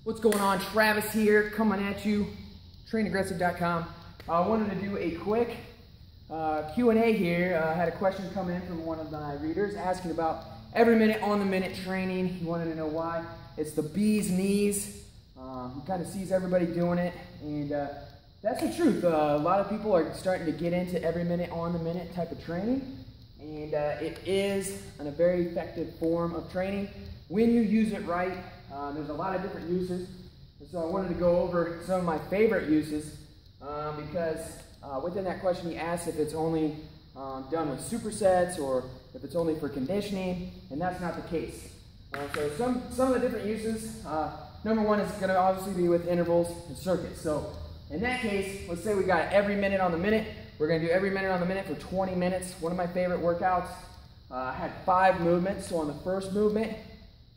What's going on? Travis here, coming at you, trainaggressive.com. I wanted to do a quick Q&A here. I had a question come in from one of my readers asking about every minute on the minute training. He wanted to know why. It's the bee's knees. He kind of sees everybody doing it, and that's the truth. A lot of people are starting to get into every minute on the minute type of training, and it is a very effective form of training when you use it right. There's a lot of different uses, and so I wanted to go over some of my favorite uses because within that question he asked if it's only done with supersets or if it's only for conditioning, and that's not the case. So some of the different uses, number one is going to obviously be with intervals and circuits. So in that case, let's say we got every minute on the minute. We're going to do every minute on the minute for 20 minutes. One of my favorite workouts. I had 5 movements. So on the first movement,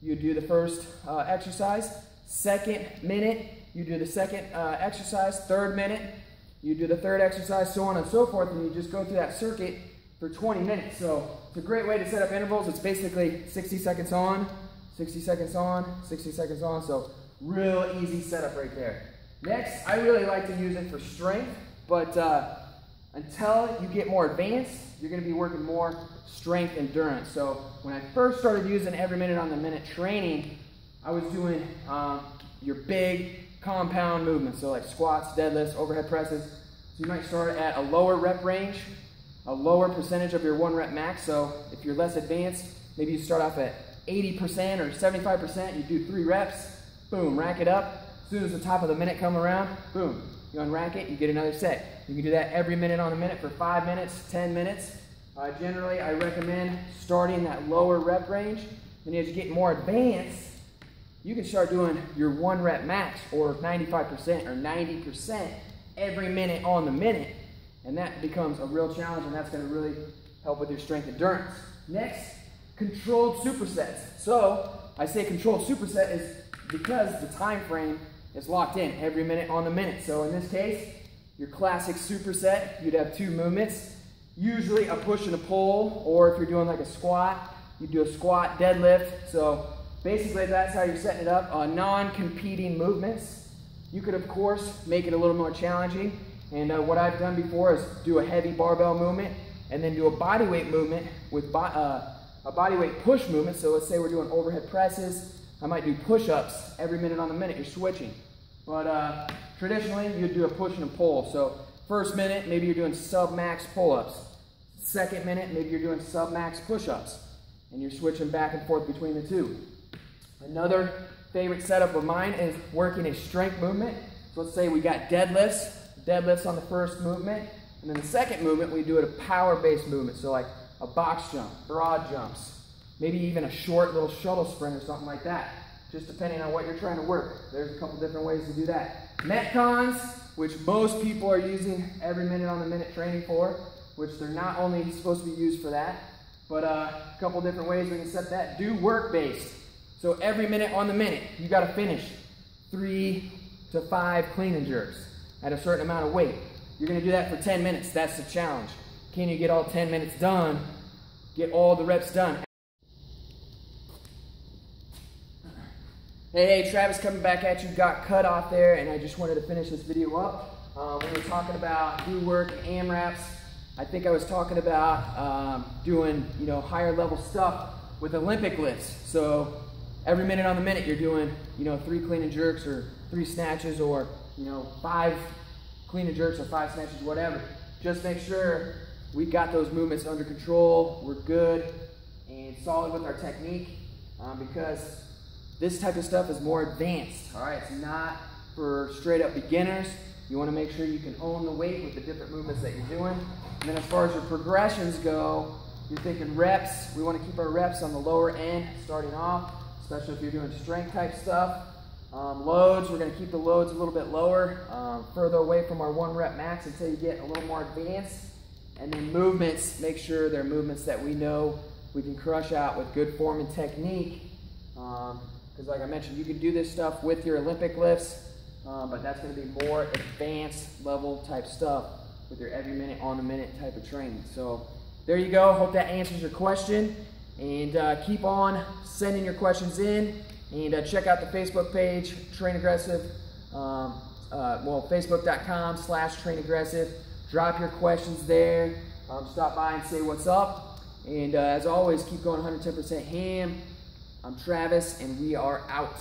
you do the first exercise. Second minute, you do the second exercise. Third minute, you do the third exercise, so on and so forth, and you just go through that circuit for 20 minutes. So it's a great way to set up intervals. It's basically 60 seconds on, 60 seconds on, 60 seconds on. So real easy setup right there. Next, I really like to use it for strength, but until you get more advanced, you're going to be working more strength endurance. So when I first started using every minute on the minute training, I was doing your big compound movements, so like squats, deadlifts, overhead presses. So you might start at a lower rep range, a lower percentage of your 1 rep max. So if you're less advanced, maybe you start off at 80% or 75%, you do 3 reps, boom, rack it up. As soon as the top of the minute come around, boom, you unrack it, you get another set. You can do that every minute on the minute for 5 minutes, 10 minutes. Generally, I recommend starting that lower rep range, and as you get more advanced, you can start doing your 1 rep max or 95% or 90% every minute on the minute, and that becomes a real challenge, and that's going to really help with your strength endurance. Next, controlled supersets. So I say controlled superset is because the time frame is locked in every minute on the minute. So in this case, your classic superset, you'd have 2 movements, usually a push and a pull, or if you're doing like a squat, you do a squat, deadlift. So basically that's how you're setting it up, non-competing movements. You could of course make it a little more challenging, and what I've done before is do a heavy barbell movement and then do a bodyweight movement with a bodyweight push movement. So let's say we're doing overhead presses, I might do push-ups every minute on the minute, you're switching. But traditionally you'd do a push and a pull. So first minute, maybe you're doing sub-max pull-ups. Second minute, maybe you're doing sub-max push-ups, and you're switching back and forth between the two. Another favorite setup of mine is working a strength movement. So let's say we got deadlifts on the first movement, and then the second movement we do it a power-based movement. So like a box jump, broad jumps, maybe even a short little shuttle sprint or something like that, just depending on what you're trying to work. There's a couple different ways to do that. Metcons, which most people are using every minute on the minute training for, which they're not only supposed to be used for that, but a couple different ways we can set that. Do work-based. So every minute on the minute, you got to finish 3 to 5 clean and jerks at a certain amount of weight. You're going to do that for 10 minutes. That's the challenge. Can you get all 10 minutes done? Get all the reps done. Hey, Travis coming back at you. Got cut off there, and I just wanted to finish this video up. We were talking about do work and AMRAPs. I think I was talking about doing, higher level stuff with Olympic lifts. So every minute on the minute, you're doing, 3 clean and jerks or 3 snatches or, 5 clean and jerks or 5 snatches, whatever. Just make sure we got those movements under control. We're good and solid with our technique because this type of stuff is more advanced. All right, it's not for straight up beginners. You want to make sure you can own the weight with the different movements that you're doing. And then as far as your progressions go, you're thinking reps. We want to keep our reps on the lower end starting off, especially if you're doing strength type stuff. Loads, we're going to keep the loads a little bit lower, further away from our 1 rep max until you get a little more advanced. And then movements, make sure they're movements that we know we can crush out with good form and technique. Because like I mentioned, you can do this stuff with your Olympic lifts, but that's going to be more advanced level type stuff with your every minute on the minute type of training. So there you go. Hope that answers your question, and keep on sending your questions in, And check out the Facebook page, Train Aggressive. Facebook.com/Train Aggressive. Drop your questions there. Stop by and say what's up. And as always, keep going 110% ham. I'm Travis, and we are out.